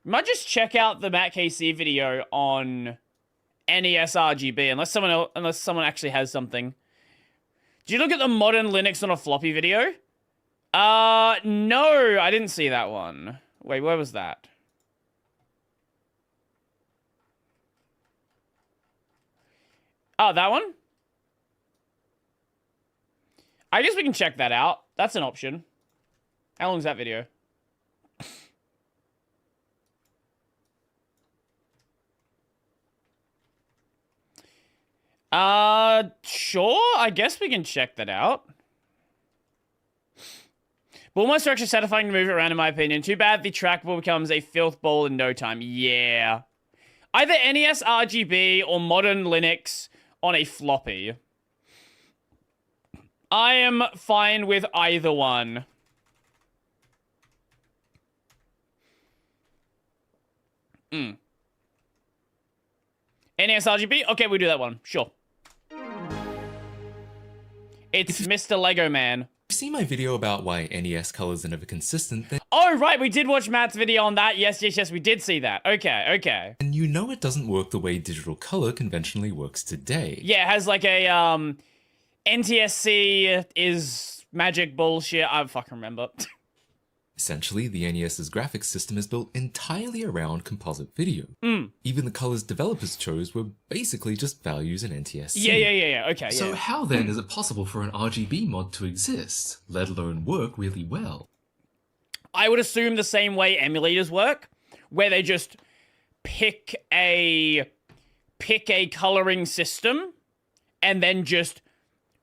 We might just check out the Matt KC video on NES RGB, unless someone actually has something. Did you look at the modern Linux on a floppy video? No, I didn't see that one. Wait, where was that? Oh, that one? I guess we can check that out. That's an option. How long is that video? Sure. I guess we can check that out. Ball monster actually satisfying to move it around, in my opinion. Too bad the trackball becomes a filth ball in no time. Yeah. Either NES RGB or modern Linux on a floppy. I am fine with either one. NES RGB? Okay, we do that one. Sure. It's Mr. Lego Man. If you see my video about why NES colors are never consistent, then... Oh, right, we did watch Matt's video on that. Yes, we did see that. Okay. And you know it doesn't work the way digital color conventionally works today. Yeah, it has like a, NTSC is magic bullshit. I don't fucking remember. Essentially, the NES's graphics system is built entirely around composite video. Even the colors developers chose were basically just values in NTSC. Yeah. Okay, So how then is it possible for an RGB mod to exist, let alone work really well? I would assume the same way emulators work, where they just pick a coloring system and then just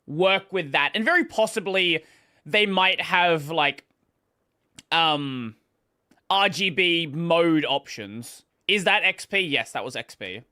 work with that. And very possibly they might have like RGB mode options. Is that XP? Yes, that was XP.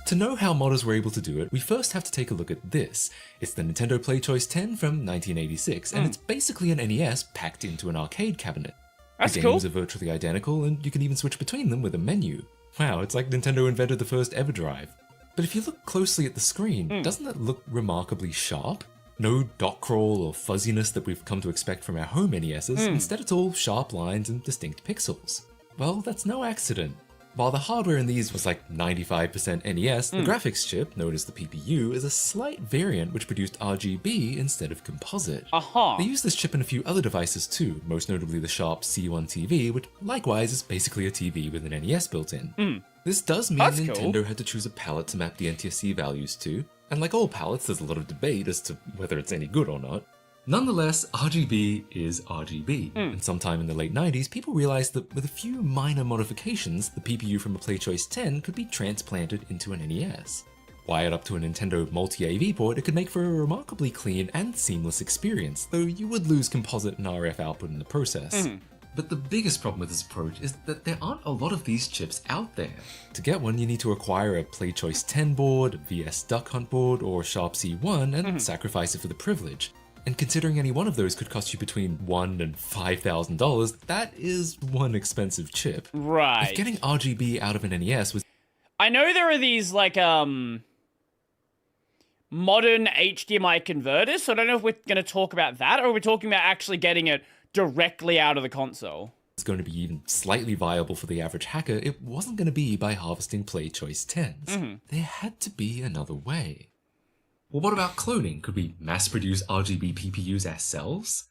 To know how modders were able to do it, we first have to take a look at this. It's the Nintendo Play Choice 10 from 1986, and it's basically an NES packed into an arcade cabinet. That's the cool. games are virtually identical, and you can even switch between them with a menu. Wow, it's like Nintendo invented the first ever drive. But if you look closely at the screen, doesn't that look remarkably sharp? No dot crawl or fuzziness that we've come to expect from our home NESs, instead it's all sharp lines and distinct pixels. Well, that's no accident. While the hardware in these was like 95% NES, the graphics chip, known as the PPU, is a slight variant which produced RGB instead of composite. They use this chip in a few other devices too, most notably the Sharp C1 TV, which likewise is basically a TV with an NES built in. This does mean Nintendo had to choose a palette to map the NTSC values to, and like all palettes, there's a lot of debate as to whether it's any good or not. Nonetheless, RGB is RGB. And sometime in the late 90s, people realized that with a few minor modifications, the PPU from a Play Choice 10 could be transplanted into an NES. Wired up to a Nintendo multi-AV port, it could make for a remarkably clean and seamless experience, though you would lose composite and RF output in the process. But the biggest problem with this approach is that there aren't a lot of these chips out there. To get one, you need to acquire a Play Choice 10 board, a VS Duck Hunt board, or Sharp C1, and sacrifice it for the privilege. And considering any one of those could cost you between $1,000 and $5,000, that is one expensive chip. Right. If getting RGB out of an NES was... I know there are these, like, modern HDMI converters, so I don't know if we're going to talk about that, or are we talking about actually getting it directly out of the console? It's going to be even slightly viable for the average hacker, it wasn't going to be by harvesting Play Choice 10s. There had to be another way. Well, what about cloning? Could we mass-produce RGB PPUs ourselves?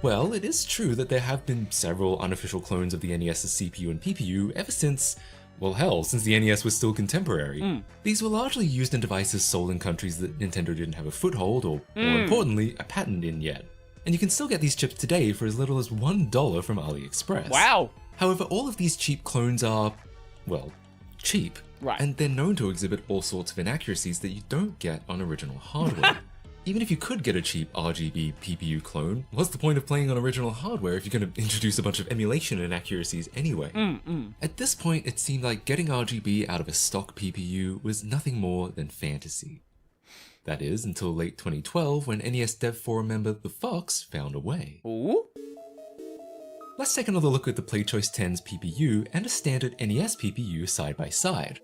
Well, it is true that there have been several unofficial clones of the NES's CPU and PPU ever since, well hell, since the NES was still contemporary. These were largely used in devices sold in countries that Nintendo didn't have a foothold or, more importantly, a patent in yet. And you can still get these chips today for as little as $1 from AliExpress. Wow. However, all of these cheap clones are, well, cheap. Right. And they're known to exhibit all sorts of inaccuracies that you don't get on original hardware. Even if you could get a cheap RGB PPU clone, what's the point of playing on original hardware if you're going to introduce a bunch of emulation inaccuracies anyway? At this point, it seemed like getting RGB out of a stock PPU was nothing more than fantasy. That is, until late 2012 when NES Dev Forum member The Fox found a way. Ooh. Let's take another look at the Play Choice 10's PPU and a standard NES PPU side by side.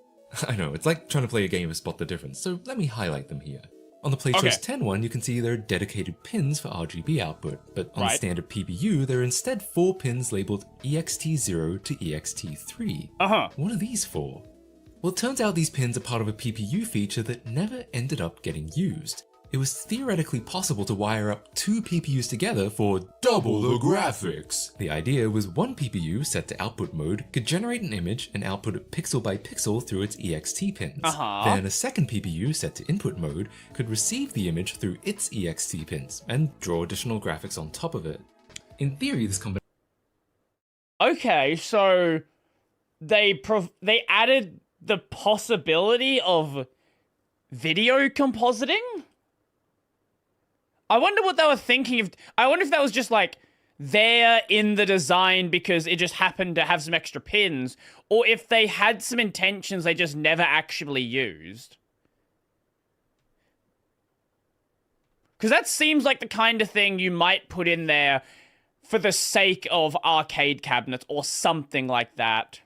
I know, it's like trying to play a game of Spot the Difference, so let me highlight them here. On the PlayStation Okay. 10 one, you can see there are dedicated pins for RGB output, but on the Right. standard PPU, there are instead 4 pins labeled EXT0 to EXT3. Uh-huh. What are these for? Well, it turns out these pins are part of a PPU feature that never ended up getting used. It was theoretically possible to wire up 2 PPUs together for double the graphics. The idea was one PPU set to output mode could generate an image and output it pixel by pixel through its EXT pins. Then a second PPU set to input mode could receive the image through its EXT pins and draw additional graphics on top of it. In theory, this combination Okay, so they added the possibility of video compositing? I wonder what they were thinking of. I wonder if that was just like there in the design because it just happened to have some extra pins, or if they had some intentions they just never actually used. Because that seems like the kind of thing you might put in there for the sake of arcade cabinets or something like that.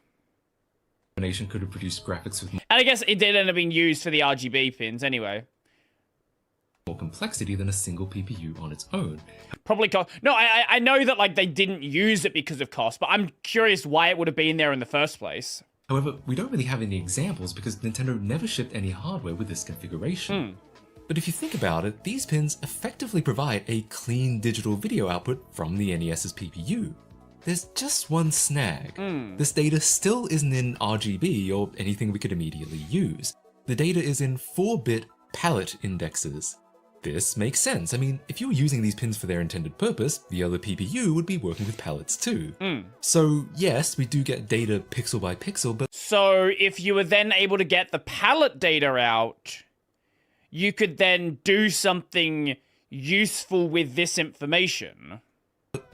could have produced graphics with And I guess it did end up being used for the RGB pins anyway. more complexity than a single PPU on its own. Probably cost. No, I know that like they didn't use it because of cost, but I'm curious why it would have been there in the first place. However, we don't really have any examples because Nintendo never shipped any hardware with this configuration. But if you think about it, these pins effectively provide a clean digital video output from the NES's PPU. There's just one snag. This data still isn't in RGB or anything we could immediately use. The data is in 4-bit palette indexes. This makes sense. I mean, if you were using these pins for their intended purpose, the other PPU would be working with palettes too. So yes, we do get data pixel by pixel, but So if you were then able to get the palette data out, you could then do something useful with this information.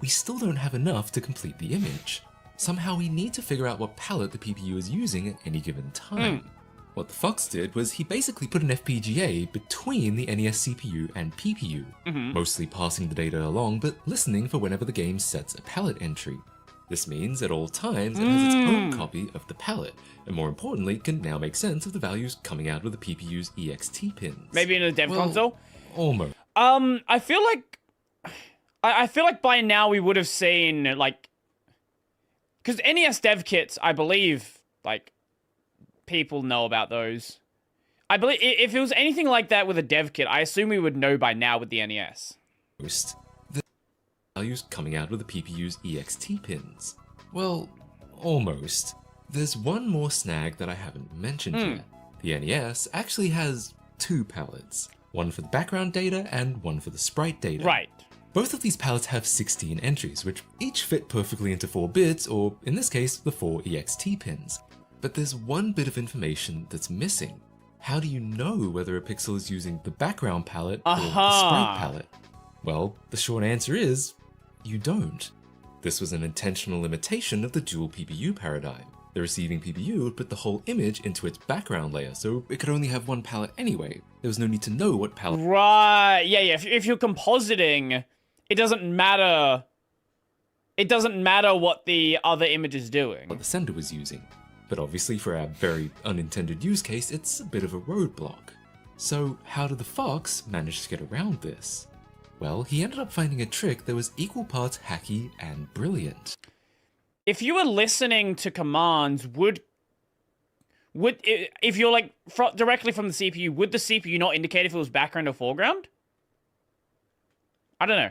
we still don't have enough to complete the image. Somehow we need to figure out what palette the PPU is using at any given time. What the Fox did was he basically put an FPGA between the NES CPU and PPU, mostly passing the data along but listening for whenever the game sets a palette entry. This means at all times it has its own copy of the palette, and more importantly can now make sense of the values coming out of the PPU's EXT pins. Maybe in a dev console? Almost. I feel like by now we would have seen like, because NES dev kits, I believe, like, people know about those. I believe if it was anything like that with a dev kit, I assume we would know by now with the NES. The values coming out of the PPU's EXT pins. Well, almost. There's one more snag that I haven't mentioned yet. The NES actually has 2 palettes, one for the background data and one for the sprite data. Right. Both of these palettes have 16 entries, which each fit perfectly into 4 bits, or in this case, the 4 EXT pins. But there's one bit of information that's missing. How do you know whether a pixel is using the background palette or the sprite palette? Well, the short answer is, you don't. This was an intentional limitation of the dual PPU paradigm. The receiving PPU would put the whole image into its background layer, so it could only have one palette anyway. There was no need to know what palette. Right. Yeah. If you're compositing, it doesn't matter. It doesn't matter what the other image is doing. What the sender was using. But obviously for our very unintended use case, it's a bit of a roadblock. So how did the Fox manage to get around this? Well, he ended up finding a trick that was equal parts hacky and brilliant. If you were listening to commands, would if you're like directly from the CPU, would the CPU not indicate if it was background or foreground? I don't know.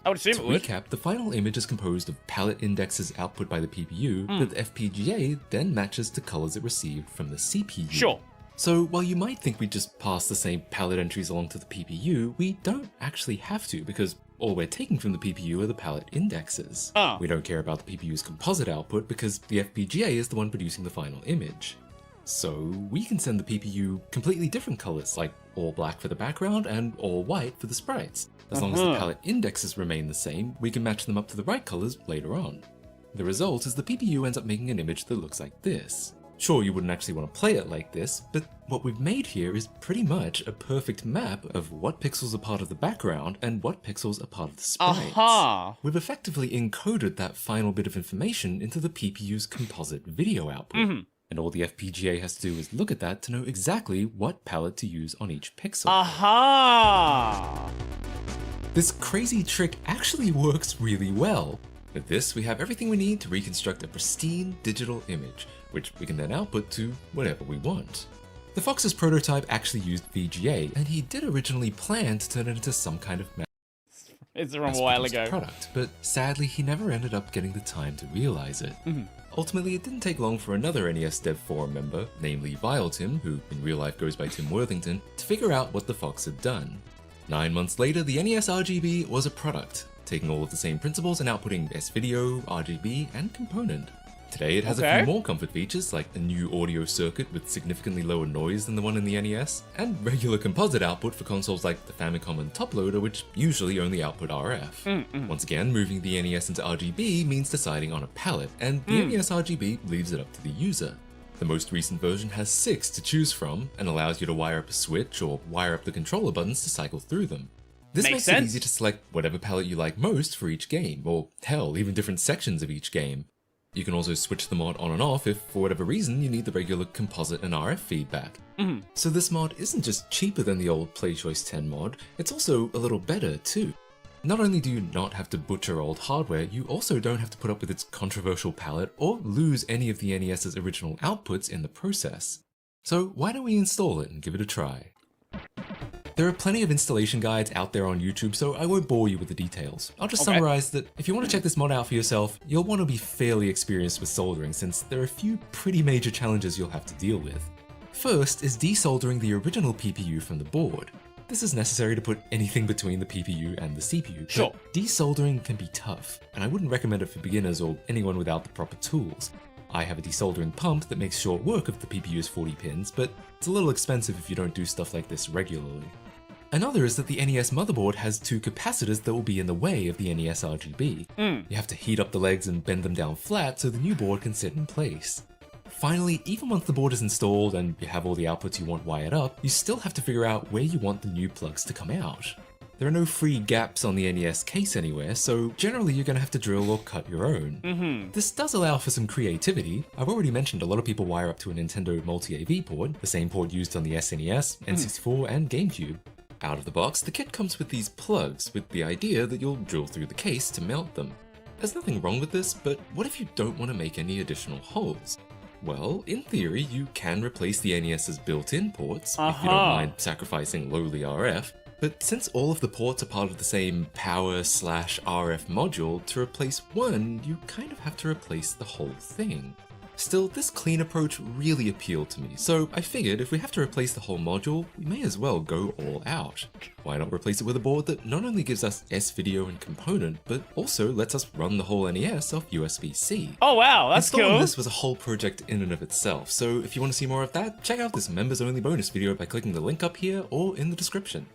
I would assume To it would. recap, the final image is composed of palette indexes output by the PPU that the FPGA then matches to colors it received from the CPU. Sure. So while you might think we just pass the same palette entries along to the PPU, we don't actually have to because all we're taking from the PPU are the palette indexes. We don't care about the PPU's composite output because the FPGA is the one producing the final image. So we can send the PPU completely different colors, like all black for the background and all white for the sprites. As long as the palette indexes remain the same, we can match them up to the right colors later on. The result is the PPU ends up making an image that looks like this. Sure, you wouldn't actually want to play it like this, but what we've made here is pretty much a perfect map of what pixels are part of the background and what pixels are part of the sprites. We've effectively encoded that final bit of information into the PPU's composite video output. And all the FPGA has to do is look at that to know exactly what palette to use on each pixel. Aha! This crazy trick actually works really well. With this, we have everything we need to reconstruct a pristine digital image, which we can then output to whatever we want. The Fox's prototype actually used VGA, and he did originally plan to turn it into some kind of It's from a while ago. product, but sadly he never ended up getting the time to realize it. Ultimately, it didn't take long for another NES Dev Forum member, namely VileTim, who in real life goes by Tim Worthington, to figure out what the Fox had done. 9 months later, the NES RGB was a product, taking all of the same principles and outputting S-Video, RGB, and component. Today it has a few more comfort features, like a new audio circuit with significantly lower noise than the one in the NES, and regular composite output for consoles like the Famicom and Top Loader, which usually only output RF. Once again, moving the NES into RGB means deciding on a palette, and the NES RGB leaves it up to the user. The most recent version has 6 to choose from, and allows you to wire up a switch or wire up the controller buttons to cycle through them. This makes it easy to select whatever palette you like most for each game, or hell, even different sections of each game. You can also switch the mod on and off if, for whatever reason, you need the regular composite and RF feedback. So this mod isn't just cheaper than the old PlayChoice 10 mod, it's also a little better too. Not only do you not have to butcher old hardware, you also don't have to put up with its controversial palette or lose any of the NES's original outputs in the process. So why don't we install it and give it a try? There are plenty of installation guides out there on YouTube, so I won't bore you with the details. I'll just summarize that if you want to check this mod out for yourself, you'll want to be fairly experienced with soldering, since there are a few pretty major challenges you'll have to deal with. First is desoldering the original PPU from the board. This is necessary to put anything between the PPU and the CPU, but desoldering can be tough, and I wouldn't recommend it for beginners or anyone without the proper tools. I have a desoldering pump that makes short work of the PPU's 40 pins, but it's a little expensive if you don't do stuff like this regularly. Another is that the NES motherboard has 2 capacitors that will be in the way of the NES RGB. You have to heat up the legs and bend them down flat so the new board can sit in place. Finally, even once the board is installed and you have all the outputs you want wired up, you still have to figure out where you want the new plugs to come out. There are no free gaps on the NES case anywhere, so generally you're going to have to drill or cut your own. This does allow for some creativity. I've already mentioned a lot of people wire up to a Nintendo multi-AV port, the same port used on the SNES, N64, and GameCube. Out of the box, the kit comes with these plugs, with the idea that you'll drill through the case to mount them. There's nothing wrong with this, but what if you don't want to make any additional holes? Well, in theory, you can replace the NES's built-in ports, if you don't mind sacrificing lowly RF, but since all of the ports are part of the same power/RF module, to replace one, you kind of have to replace the whole thing. Still, this clean approach really appealed to me, so I figured if we have to replace the whole module, we may as well go all out. Why not replace it with a board that not only gives us S-Video and component, but also lets us run the whole NES off USB-C. Oh wow, that's cool. Installing this was a whole project in and of itself, so if you want to see more of that, check out this members-only bonus video by clicking the link up here or in the description.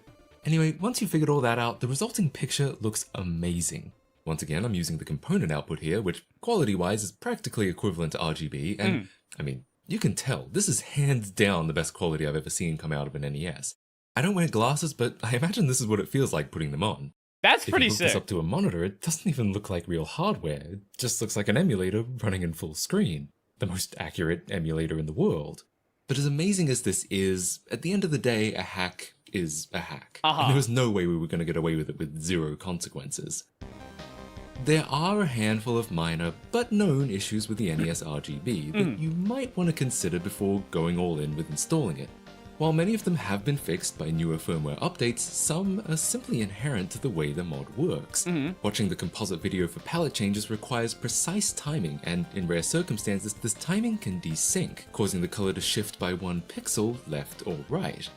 Anyway, once you've figured all that out, the resulting picture looks amazing. Once again, I'm using the component output here, which quality-wise is practically equivalent to RGB, and I mean, you can tell, this is hands down the best quality I've ever seen come out of an NES. I don't wear glasses, but I imagine this is what it feels like putting them on. That's pretty If you hook sick. this up to a monitor, it doesn't even look like real hardware, it just looks like an emulator running in full screen. The most accurate emulator in the world. But as amazing as this is, at the end of the day, a hack is a hack. And there was no way we were going to get away with it with 0 consequences. There are a handful of minor, but known issues with the NES RGB that you might want to consider before going all in with installing it. While many of them have been fixed by newer firmware updates, some are simply inherent to the way the mod works. Watching the composite video for palette changes requires precise timing, and in rare circumstances, this timing can desync, causing the color to shift by 1 pixel left or right.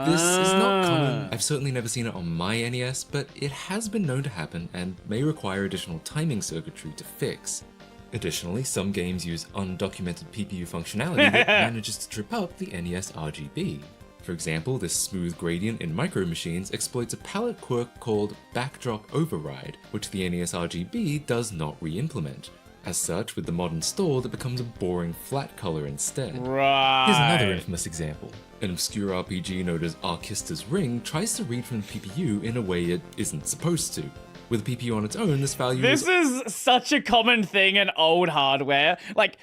This is not common, I've certainly never seen it on my NES, but it has been known to happen and may require additional timing circuitry to fix. Additionally, some games use undocumented PPU functionality that manages to trip up the NES RGB. For example, this smooth gradient in Micro Machines exploits a palette quirk called Backdrop Override, which the NES RGB does not re-implement. As such, with the mod installed, it becomes a boring flat color instead. Right. Here's another infamous example. An obscure RPG known as Arkista's Ring tries to read from the PPU in a way it isn't supposed to. With the PPU on its own, this value This is such a common thing in old hardware. Like,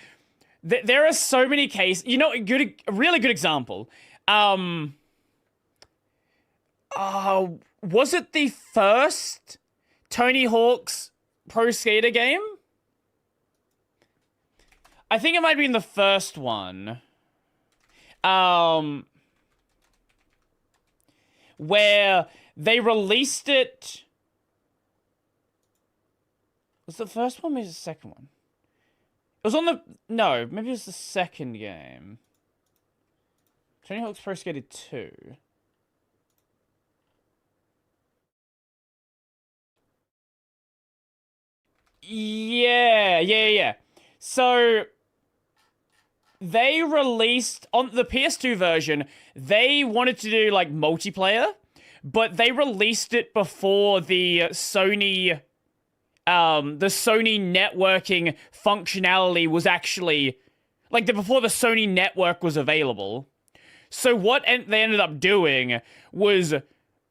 There are so many cases. You know, a really good example. Was it the first Tony Hawk's Pro Skater game? I think it might be in the first one. Where they released it. Was it the first one or was it the second one? It was on the... No, maybe it was the second game. Tony Hawk's Pro Skater 2. Yeah. So... They released, on the PS2 version, they wanted to do, like, multiplayer, but they released it before the Sony networking functionality was actually, like, before the Sony network was available. So what they ended up doing was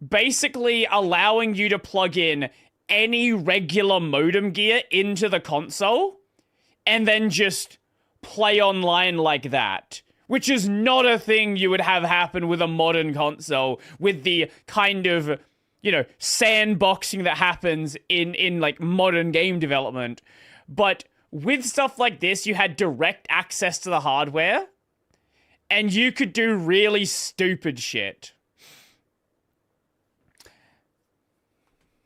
basically allowing you to plug in any regular modem gear into the console, and then just play online like that, which is not a thing you would have happen with a modern console with the kind of, you know, sandboxing that happens in like modern game development. But with stuff like this, you had direct access to the hardware and you could do really stupid shit.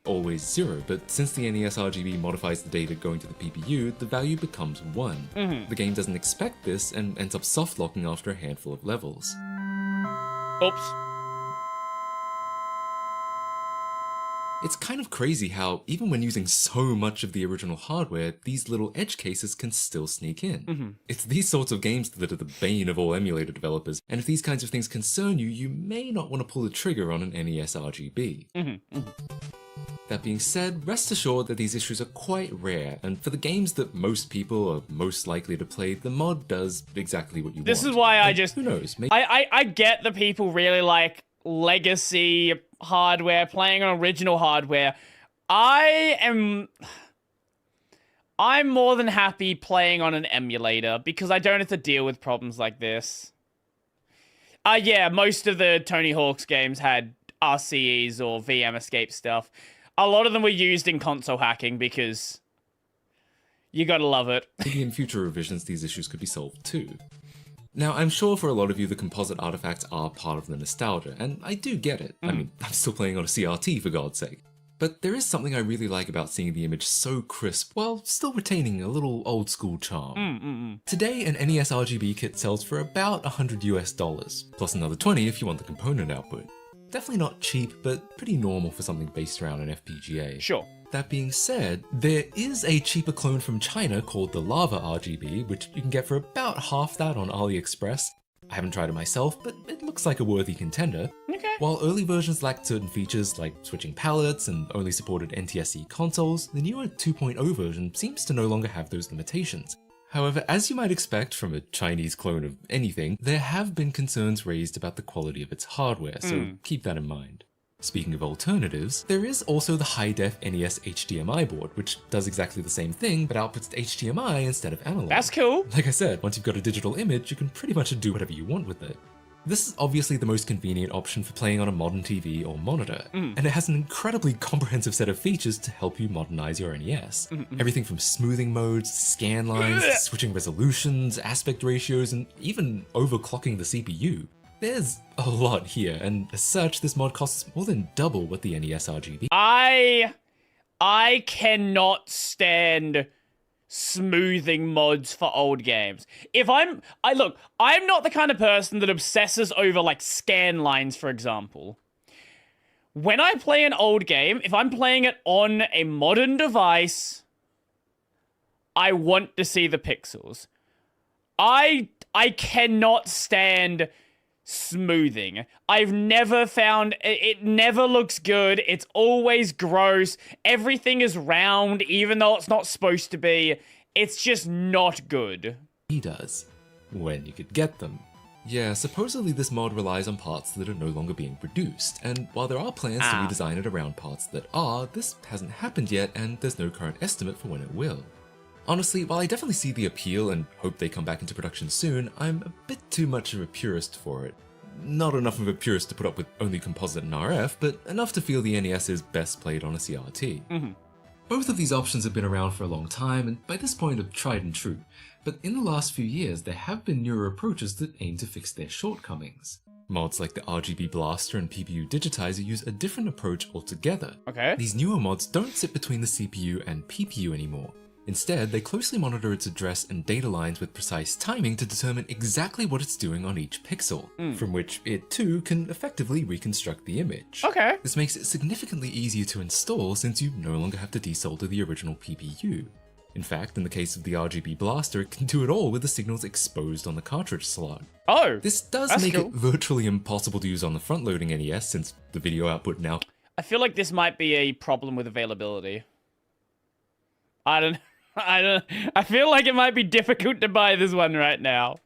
Always 0, but since the NES RGB modifies the data going to the PPU, the value becomes 1. The game doesn't expect this and ends up soft-locking after a handful of levels. Oops. It's kind of crazy how, even when using so much of the original hardware, these little edge cases can still sneak in. It's these sorts of games that are the bane of all emulator developers, and if these kinds of things concern you, you may not want to pull the trigger on an NES RGB. That being said, rest assured that these issues are quite rare, and for the games that most people are most likely to play, the mod does exactly what you want. This is why I just... Who knows? Maybe I get the people really like legacy hardware, playing on original hardware. I'm more than happy playing on an emulator, because I don't have to deal with problems like this. Yeah, most of the Tony Hawk's games had RCEs or VM escape stuff. A lot of them were used in console hacking because you gotta love it. Maybe in future revisions these issues could be solved too. Now, I'm sure for a lot of you the composite artifacts are part of the nostalgia, and I do get it. I mean, I'm still playing on a CRT for God's sake. But there is something I really like about seeing the image so crisp while still retaining a little old school charm. Today, an NES RGB kit sells for about $100 US, plus another 20 if you want the component output. Definitely not cheap, but pretty normal for something based around an FPGA. Sure. That being said, there is a cheaper clone from China called the Lava RGB, which you can get for about half that on AliExpress. I haven't tried it myself, but it looks like a worthy contender. Okay. While early versions lacked certain features like switching palettes and only supported NTSC consoles, the newer 2.0 version seems to no longer have those limitations. However, as you might expect from a Chinese clone of anything, there have been concerns raised about the quality of its hardware, so keep that in mind. Speaking of alternatives, there is also the high-def NES HDMI board, which does exactly the same thing, but outputs HDMI instead of analog. That's cool. Like I said, once you've got a digital image, you can pretty much do whatever you want with it. This is obviously the most convenient option for playing on a modern TV or monitor, and it has an incredibly comprehensive set of features to help you modernize your NES. Everything from smoothing modes, scan lines, switching resolutions, aspect ratios, and even overclocking the CPU. There's a lot here, and as such, this mod costs more than double what the NES RGB. I cannot stand smoothing mods for old games. I'm not the kind of person that obsesses over like scan lines, for example. When I play an old game, if I'm playing it on a modern device, I want to see the pixels. I cannot stand smoothing. I've never found it never looks good. It's always gross. Everything is round even though it's not supposed to be. It's just not good. He does, when you could get them. Yeah, supposedly this mod relies on parts that are no longer being produced, and while there are plans to redesign it around parts that are, this hasn't happened yet and there's no current estimate for when it will. Honestly, while I definitely see the appeal and hope they come back into production soon, I'm a bit too much of a purist for it. Not enough of a purist to put up with only composite and RF, but enough to feel the NES is best played on a CRT. Both of these options have been around for a long time, and by this point are tried and true, but in the last few years there have been newer approaches that aim to fix their shortcomings. Mods like the RGB Blaster and PPU Digitizer use a different approach altogether. Okay. These newer mods don't sit between the CPU and PPU anymore. Instead, they closely monitor its address and data lines with precise timing to determine exactly what it's doing on each pixel, from which it too can effectively reconstruct the image. Okay. This makes it significantly easier to install since you no longer have to desolder the original PPU. In fact, in the case of the RGB Blaster, it can do it all with the signals exposed on the cartridge slot. Oh, This does that's make cool. it virtually impossible to use on the front-loading NES since the video output now I feel like this might be a problem with availability. I feel like it might be difficult to buy this one right now.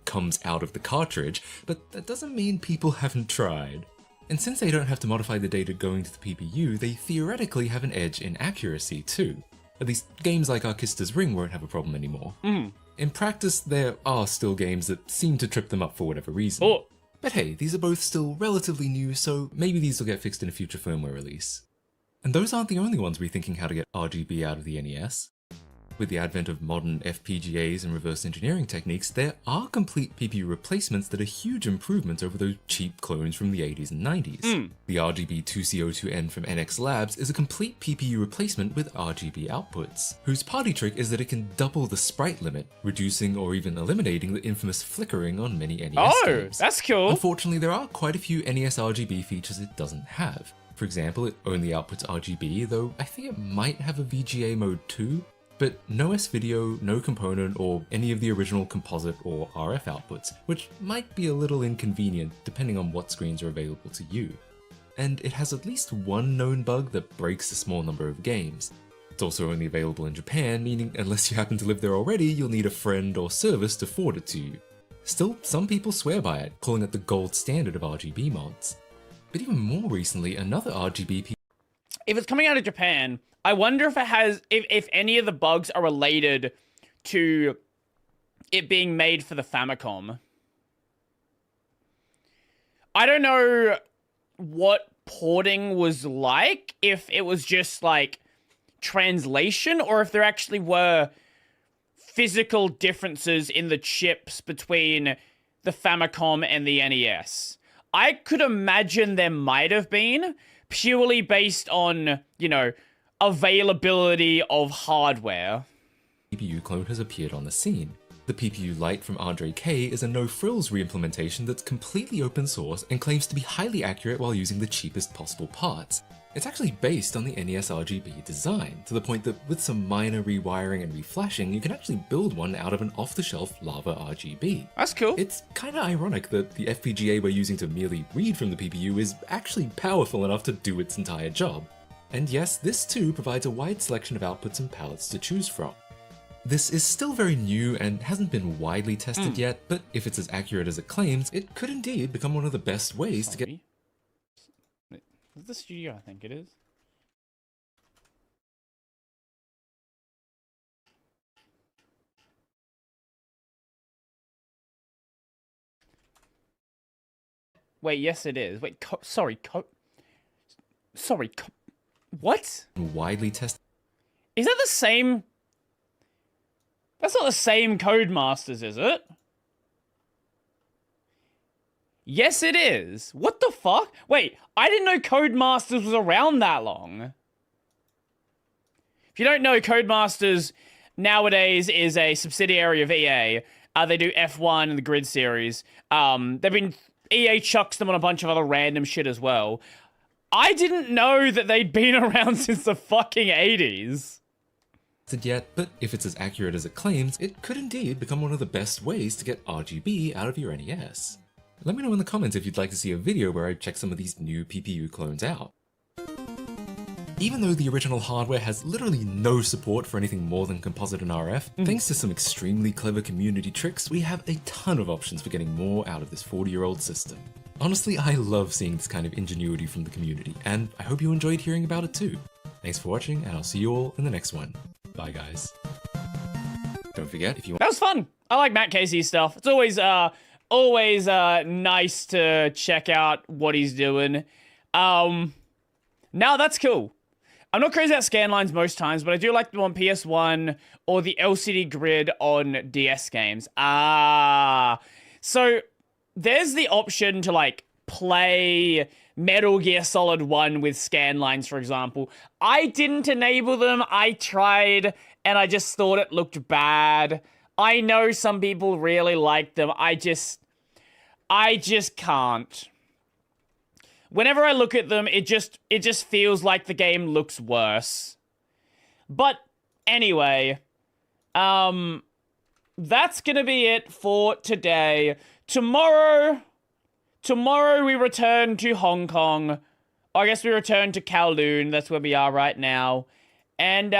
comes out of the cartridge, but that doesn't mean people haven't tried. And since they don't have to modify the data going to the PPU, they theoretically have an edge in accuracy too. At least games like Arkista's Ring won't have a problem anymore. In practice, there are still games that seem to trip them up for whatever reason. Oh, But hey, these are both still relatively new, so maybe these will get fixed in a future firmware release. And those aren't the only ones rethinking how to get RGB out of the NES. With the advent of modern FPGAs and reverse engineering techniques, there are complete PPU replacements that are huge improvements over those cheap clones from the 80s and 90s. The RGB 2C02N from NX Labs is a complete PPU replacement with RGB outputs, whose party trick is that it can double the sprite limit, reducing or even eliminating the infamous flickering on many NES oh, games. that's cool. Unfortunately, there are quite a few NES RGB features it doesn't have. For example, it only outputs RGB, though I think it might have a VGA mode too. But no S-Video, no component, or any of the original composite or RF outputs, which might be a little inconvenient depending on what screens are available to you. And it has at least one known bug that breaks a small number of games. It's also only available in Japan, meaning unless you happen to live there already, you'll need a friend or service to forward it to you. Still, some people swear by it, calling it the gold standard of RGB mods. But even more recently, another RGB If it's coming out of Japan, I wonder if it has, if any of the bugs are related to it being made for the Famicom. I don't know what porting was like, if it was just like translation, or if there actually were physical differences in the chips between the Famicom and the NES. I could imagine there might have been, purely based on, you know, availability of hardware. PPU clone has appeared on the scene. The PPU Lite from Andre K is a no-frills re-implementation that's completely open source and claims to be highly accurate while using the cheapest possible parts. It's actually based on the NES RGB design, to the point that with some minor rewiring and reflashing, you can actually build one out of an off-the-shelf Lava RGB. That's cool. It's kinda ironic that the FPGA we're using to merely read from the PPU is actually powerful enough to do its entire job. And yes, this too provides a wide selection of outputs and palettes to choose from. This is still very new and hasn't been widely tested yet, but if it's as accurate as it claims, it could indeed become one of the best ways to get... Is the studio? I think it is. Wait, yes it is. Wait, what? widely tested Is that the same? That's not the same Codemasters, is it? Yes, it is. What the fuck? Wait, I didn't know Codemasters was around that long. If you don't know, Codemasters nowadays is a subsidiary of EA. They do F1 and the Grid series. EA chucks them on a bunch of other random shit as well. I didn't know that they'd been around since the fucking 80s. yet, but if it's as accurate as it claims, it could indeed become one of the best ways to get RGB out of your NES. Let me know in the comments if you'd like to see a video where I check some of these new PPU clones out. Even though the original hardware has literally no support for anything more than composite and RF, thanks to some extremely clever community tricks, we have a ton of options for getting more out of this 40-year-old system. Honestly, I love seeing this kind of ingenuity from the community, and I hope you enjoyed hearing about it too. Thanks for watching, and I'll see you all in the next one. Bye guys. don't forget, if you want. That was fun. I like Matt Casey's stuff. It's always nice to check out what he's doing. Now that's cool. I'm not crazy about scan lines most times, but I do like them on PS1 or the LCD grid on DS games. So there's the option to like play Metal Gear Solid 1 with scan lines, for example. I didn't enable them. I tried, and I just thought it looked bad. I know some people really like them. I just can't. Whenever I look at them, it just feels like the game looks worse. But anyway, that's gonna be it for today. Tomorrow we return to Hong Kong. I guess we return to Kowloon. That's where we are right now. And